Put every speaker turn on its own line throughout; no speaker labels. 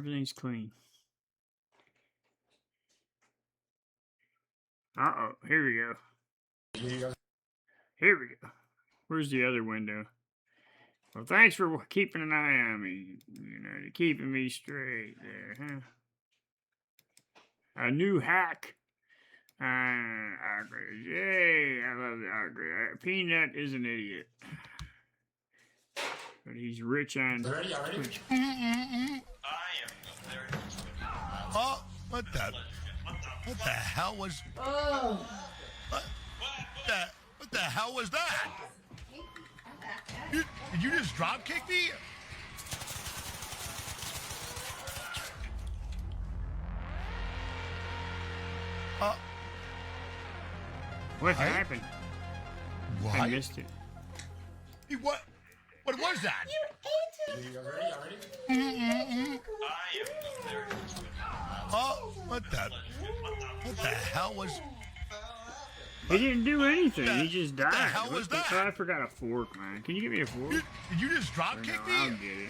everything's clean. Uh-oh, here we go. Here we go. Where's the other window? Well, thanks for keeping an eye on me. You know, keeping me straight there, huh? A new hack. Yay, I love the Ogre. Peanut is an idiot. But he's rich on Twitch.
Oh, what the hell was...
Oh.
What the hell was that? Did you just drop kick me?
What happened?
What?
I missed it.
What was that?
You ate it.
Oh, what the hell was...
He didn't do anything. He just died.
What the hell was that?
Oh, I forgot a fork, man. Can you give me a fork?
Did you just drop kick me?
I'll get it.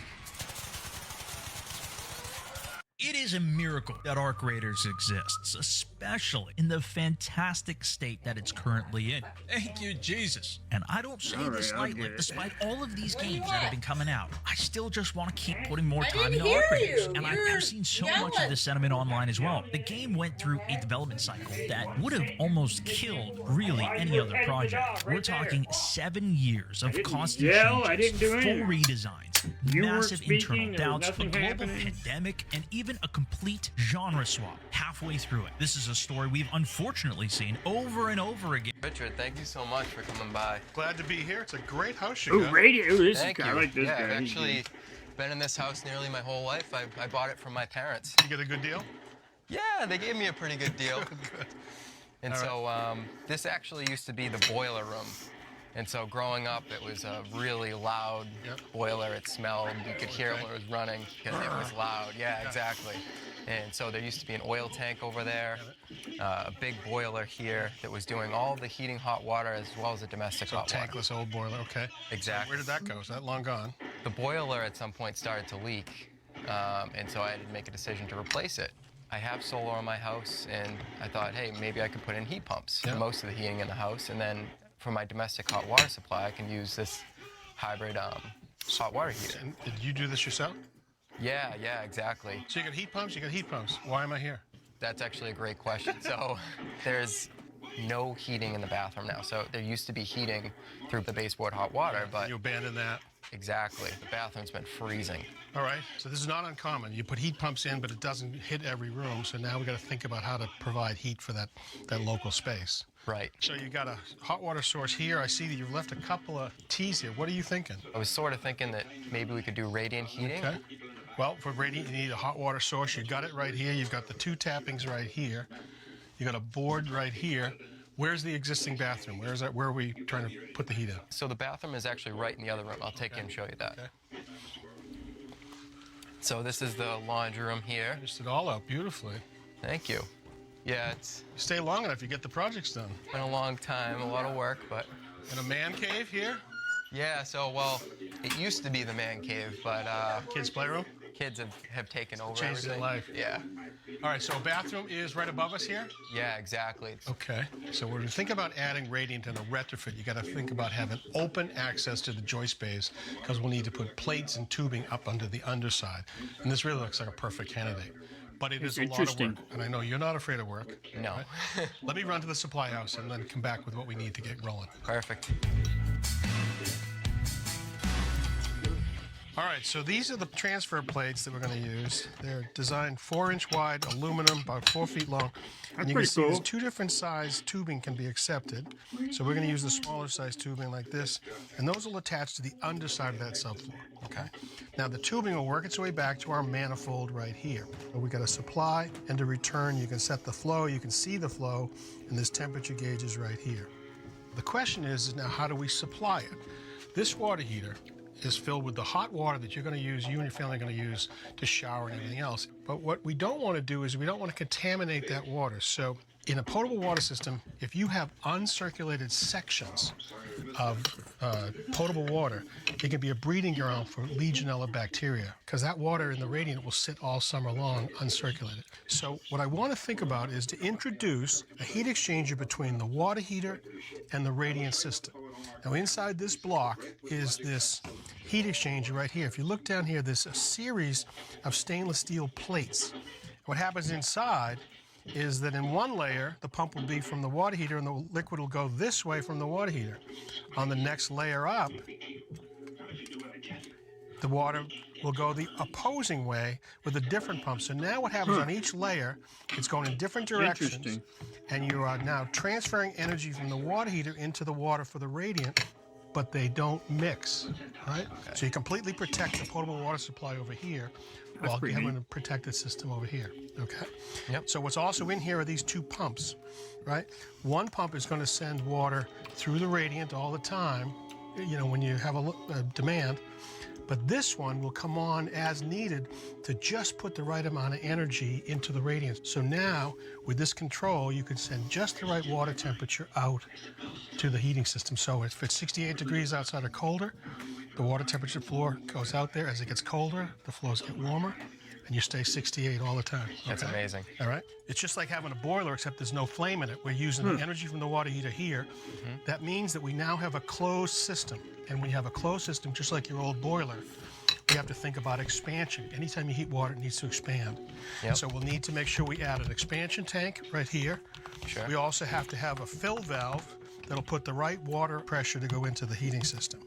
It is a miracle that Arc Raiders exists, especially in the fantastic state that it's currently in.
Thank you, Jesus.
And I don't say this lightly. Despite all of these games that have been coming out, I still just want to keep putting more time into Arc Raiders. And I've seen so much of this sentiment online as well. The game went through a development cycle that would have almost killed really any other project. We're talking 7 years of constant changes, full redesigns, massive internal doubts, a global pandemic, and even a complete genre swap halfway through it. This is a story we've unfortunately seen over and over again.
Richard, thank you so much for coming by.
Glad to be here. It's a great house you got.
Ooh, radio. This
Thank
is
you.
I like this
yeah,
guy.
I've actually been in this house nearly my whole life. I bought it from my parents.
You get a good deal?
Yeah, they gave me a pretty good deal. And this actually used to be the boiler room. And so growing up, it was a really loud boiler. It smelled. You could hear it when it was running because it was loud. Yeah, exactly. And so there used to be an oil tank over there, a big boiler here that was doing all the heating hot water as well as the domestic hot water.
Tankless old boiler, okay.
Exactly.
Where did that go? Is that long gone?
The boiler at some point started to leak, and so I had to make a decision to replace it. I have solar on my house, and I thought, hey, maybe I could put in heat pumps for most of the heating in the house, and then for my domestic hot water supply, I can use this hybrid hot water heater.
And did you do this yourself?
Yeah, exactly.
So you got heat pumps, Why am I here?
That's actually a great question. So there's no heating in the bathroom now. So there used to be heating through the baseboard hot water, but...
You abandoned that?
Exactly. The bathroom's been freezing.
All right, so this is not uncommon. You put heat pumps in, but it doesn't hit every room, so now we got to think about how to provide heat for that local space.
Right.
So you got a hot water source here. I see that you've left a couple of T's here. What are you thinking?
I was sort of thinking that maybe we could do radiant heating.
Okay. Well, for radiant, you need a hot water source. You got it right here. You've got the 2 tappings right here. You got a board right here. Where's the existing bathroom? Where are we trying to put the heat in?
So the bathroom is actually right in the other room. I'll take you and show you that.
Okay.
So this is the laundry room here.
Just it all out beautifully.
Thank you. Yeah, it's
Stay long enough, you get the projects done.
been a long time, a lot of work, but...
And a man cave here?
Yeah, so, well, it used to be the man cave, but,
Kids' playroom?
kids have taken over
Changed their
everything.
life.
Yeah.
All right, so a bathroom is right above us here?
Yeah, exactly.
Okay, so when you think about adding radiant and a retrofit, you got to think about having open access to the joist bays because we'll need to put plates and tubing up under the underside. And this really looks like a perfect candidate. But it is a lot of work, and I know you're not afraid of work.
No.
Right? Let me run to the supply house and then come back with what we need to get rolling.
Perfect.
All right, so these are the transfer plates that we're going to use. They're designed 4-inch wide, aluminum, about 4 feet long. And you can see there's 2 different size tubing can be accepted. So we're going to use the smaller size tubing like this, and those will attach to the underside of that subfloor, okay? Now the tubing will work its way back to our manifold right here. So we got a supply and a return. You can set the flow, you can see the flow, and this temperature gauge is right here. The question is now how do we supply it? This water heater is filled with the hot water that you're going to use, you and your family are going to use to shower and everything else. But what we don't want to do is we don't want to contaminate that water. So in a potable water system, if you have uncirculated sections of potable water, it can be a breeding ground for Legionella bacteria because that water in the radiant will sit all summer long uncirculated. So what I want to think about is to introduce a heat exchanger between the water heater and the radiant system. Now inside this block is this heat exchanger right here. If you look down here, there's a series of stainless steel plates. What happens inside is that in one layer, the pump will be from the water heater and the liquid will go this way from the water heater. On the next layer up, the water will go the opposing way with a different pump. So now what happens on each layer, it's going in different directions, and you are now transferring energy from the water heater into the water for the radiant, but they don't mix, right? Okay. So you completely protect the potable water supply over here while having a protected system over here, okay?
Yep.
So what's also in here are these two pumps, right? One pump is going to send water through the radiant all the time, you know, when you have a demand, but this one will come on as needed to just put the right amount of energy into the radiant. So now, with this control, you can send just the right water temperature out to the heating system. So if it's 68 degrees outside or colder, the water temperature floor goes out there. As it gets colder, the floors get warmer, and you stay 68 all the time. Okay?
That's amazing.
All right? It's just like having a boiler, except there's no flame in it. We're using the energy from the water heater here. That means that we now have a closed system. And when you have a closed system, just like your old boiler, we have to think about expansion. Anytime you heat water, it needs to expand.
Yep.
So we'll need to make sure we add an expansion tank right here.
Sure.
We also have to have a fill valve that'll put the right water pressure to go into the heating system.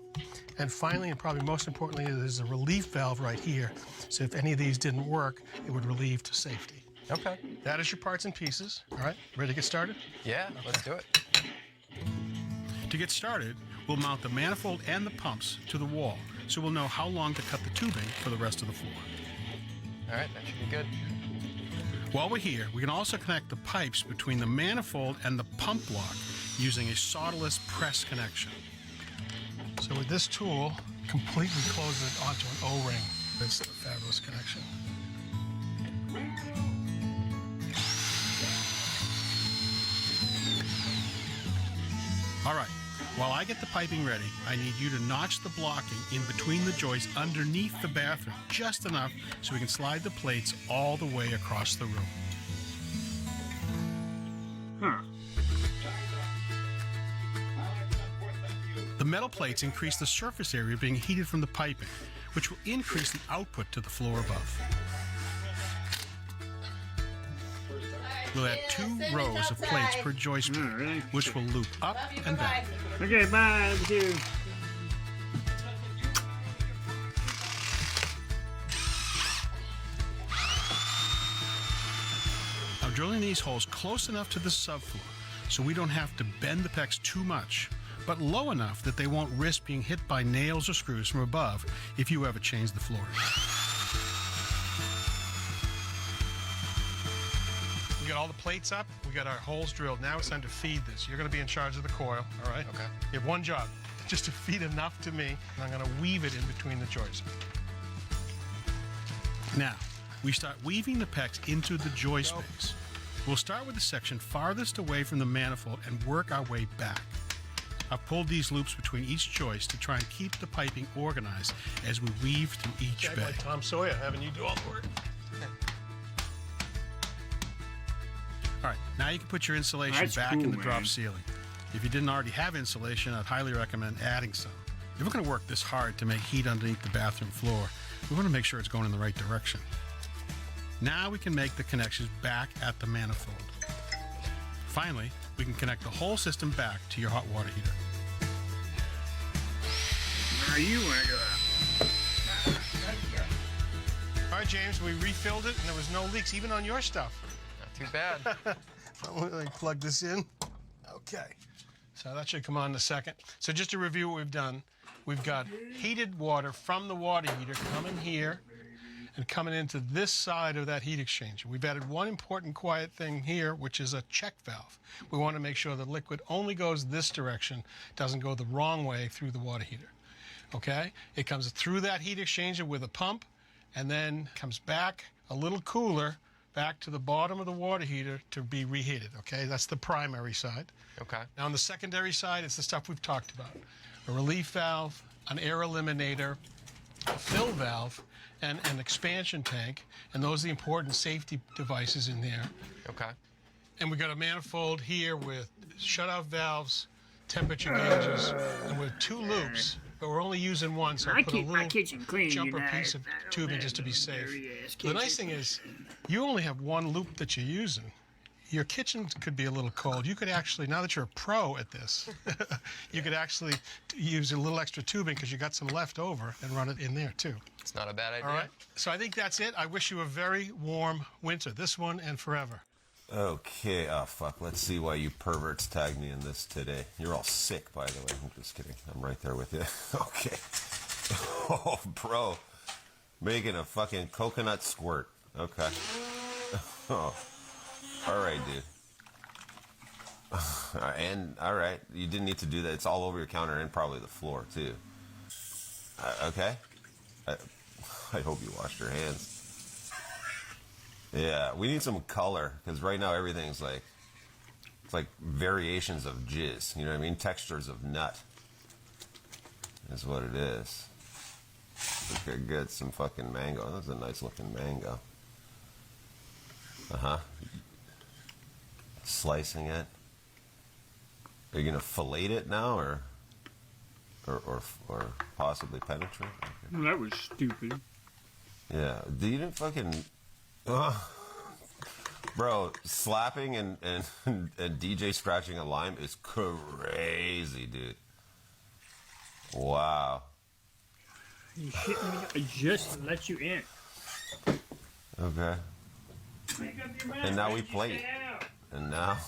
And finally, and probably most importantly, there's a relief valve right here. So if any of these didn't work, it would relieve to safety.
Okay.
That is your parts and pieces. All right, ready to get started?
Yeah, let's do it.
To get started, we'll mount the manifold and the pumps to the wall, so we'll know how long to cut the tubing for the rest of the floor.
All right, that should be good.
While we're here, we can also connect the pipes between the manifold and the pump block using a solderless press connection.
So with this tool, completely close it onto an O-ring. It's a fabulous connection.
All right, while I get the piping ready, I need you to notch the blocking in between the joists underneath the bathroom, just enough so we can slide the plates all the way across the room.
Huh.
The metal plates increase the surface area being heated from the piping, which will increase the output to the floor above. We'll add 2 rows of plates per joist pack,
really?
which will loop up and down.
Okay, bye. Love you.
I'm drilling these holes close enough to the subfloor so we don't have to bend the pecs too much, but low enough that they won't risk being hit by nails or screws from above if you ever change the floor.
We got all the plates up, we got our holes drilled. Now it's time to feed this. You're gonna be in charge of the coil, all right?
Okay.
You have one job, just to feed enough to me, and I'm gonna weave it in between the joists.
Now, we start weaving the pecs into the joist space. We'll start with the section farthest away from the manifold and work our way back. I've pulled these loops between each joist to try and keep the piping organized as we weave through each
Okay,
bay.
like Tom Sawyer, having you do all the work.
All right, now you can put your insulation
That's
back
cool,
in the
man.
drop ceiling. If you didn't already have insulation, I'd highly recommend adding some. If we're going to work this hard to make heat underneath the bathroom floor, we want to make sure it's going in the right direction. Now we can make the connections back at the manifold. Finally, we can connect the whole system back to your hot water heater.
Now you want to go out.
All right, James, we refilled it, and there was no leaks, even on your stuff.
Not too bad.
Let me plug this in. Okay. So that should come on in a second. So just to review what we've done, we've got heated water from the water heater coming here and coming into this side of that heat exchanger. We've added one important quiet thing here, which is a check valve. We want to make sure the liquid only goes this direction, doesn't go the wrong way through the water heater. okay? It comes through that heat exchanger with a pump and then comes back a little cooler back to the bottom of the water heater to be reheated, okay? That's the primary side.
Okay.
Now on the secondary side, it's the stuff we've talked about. A relief valve, an air eliminator, a fill valve, and an expansion tank, and those are the important safety devices in there.
Okay.
And we got a manifold here with shutoff valves, temperature gauges, and with 2 loops, but we're only using one, so I put a
keep my
little
kitchen clean,
jumper
you know.
piece of
I don't
tubing
have
just to be
no
safe.
dirty-ass
The nice
kitchen.
thing is, you only have 1 loop that you're using. Your kitchen could be a little cold. You could actually, now that you're a pro at this, you could actually use a little extra tubing because you got some left over and run it in there too.
It's not a bad idea.
All right. So I think that's it. I wish you a very warm winter, this one and forever.
Okay, oh fuck, let's see why you perverts tagged me in this today. You're all sick, by the way. I'm just kidding. I'm right there with you. Okay. Oh, bro. Making a fucking coconut squirt. Okay. Oh. Alright, dude. And, alright, you didn't need to do that. It's all over your counter and probably the floor, too. Okay? I hope you washed your hands. Yeah, we need some color, because right now everything's like, it's like variations of jizz, you know what I mean? Textures of nut is what it is. Okay, good, some fucking mango. That's a nice looking mango. Uh-huh. Slicing it. Are you gonna fillet it now, or possibly penetrate? Okay.
Well, that was stupid.
Yeah, you didn't fucking, bro. Slapping and DJ scratching a lime is crazy, dude. Wow.
You shitting me? I just let you in.
Okay.
Make up your mind.
And now
Why
we
did you
play.
stay out?
And now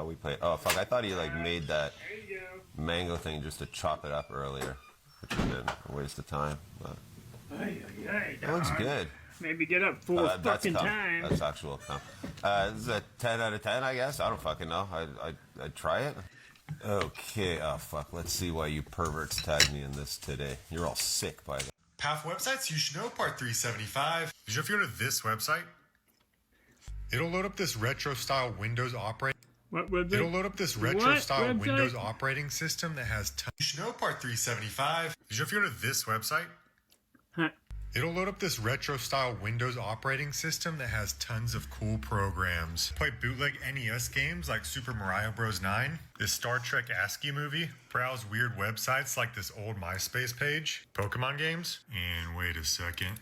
we play. Oh fuck! I thought he like made that
There you go.
mango thing just to chop it up earlier, which would have been a waste of time. But
Ay, ay, ay,
it looks
dog.
good.
Maybe get up 4
That's
fucking
cum.
times.
That's actual cum. This is a 10 out of 10, I guess. I don't fucking know. I'd try it. Okay. Oh fuck! Let's see why you perverts tagged me in this today. You're all sick, by the way.
PAF websites, you should know part 375. Did you know if you go to this website, it'll load up this retro style Windows operating.
What website?
It'll load up this retro
What
style
website?
Windows operating system that has tons. You should know part 375. Did you know if you go to this website,
Huh.
it'll load up this retro style Windows operating system that has tons of cool programs. Play bootleg NES games like Super Mario Bros. 9, this Star Trek ASCII movie, browse weird websites like this old MySpace page, Pokemon games, and wait a second.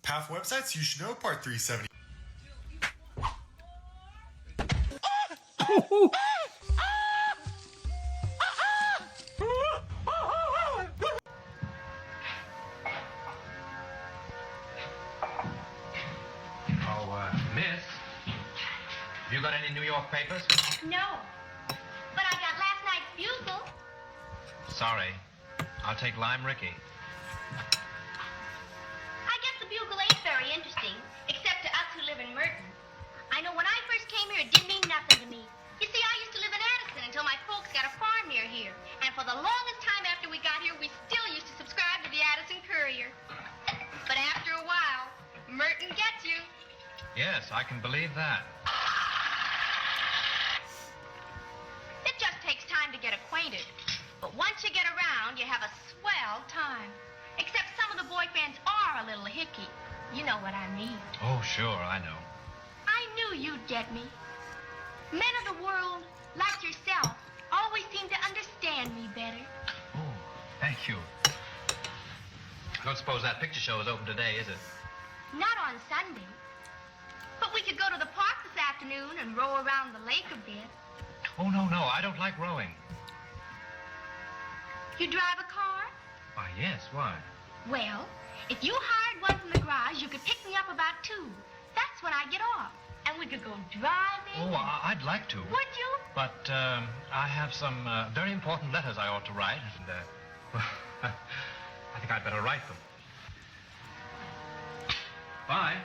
PAF websites, you should know part 370.
Miss, have you got any New York papers?
No, but I got last night's Bugle.
Sorry. I'll take Lime Ricky.
I guess the Bugle ain't very interesting, except to us who live in Merton. I know when I first came here, it didn't mean nothing to me. You see, I used to live in Addison until my folks got a farm near here. And for the longest time after we got here, we still used to subscribe to the Addison Courier. But after a while, Merton gets you.
Yes, I can believe that.
It just takes time to get acquainted. But once you get around, you have a swell time. Except some of the boyfriends are a little hickey. You know what I mean.
Oh, sure, I know.
I knew you'd get me. Men of the world, like yourself, always seem to understand me better.
Oh, thank you. I don't suppose that picture show is open today, is it?
Not on Sunday. But we could go to the park this afternoon and row around the lake a bit.
Oh, no, I don't like rowing.
You drive a car?
Why, yes, why?
Well, if you hired one from the garage, you could pick me up about 2. That's when I get off. And we could go driving.
Oh, I'd like to.
Would you?
But I have some very important letters I ought to write, and well, I think I'd better write them. Bye.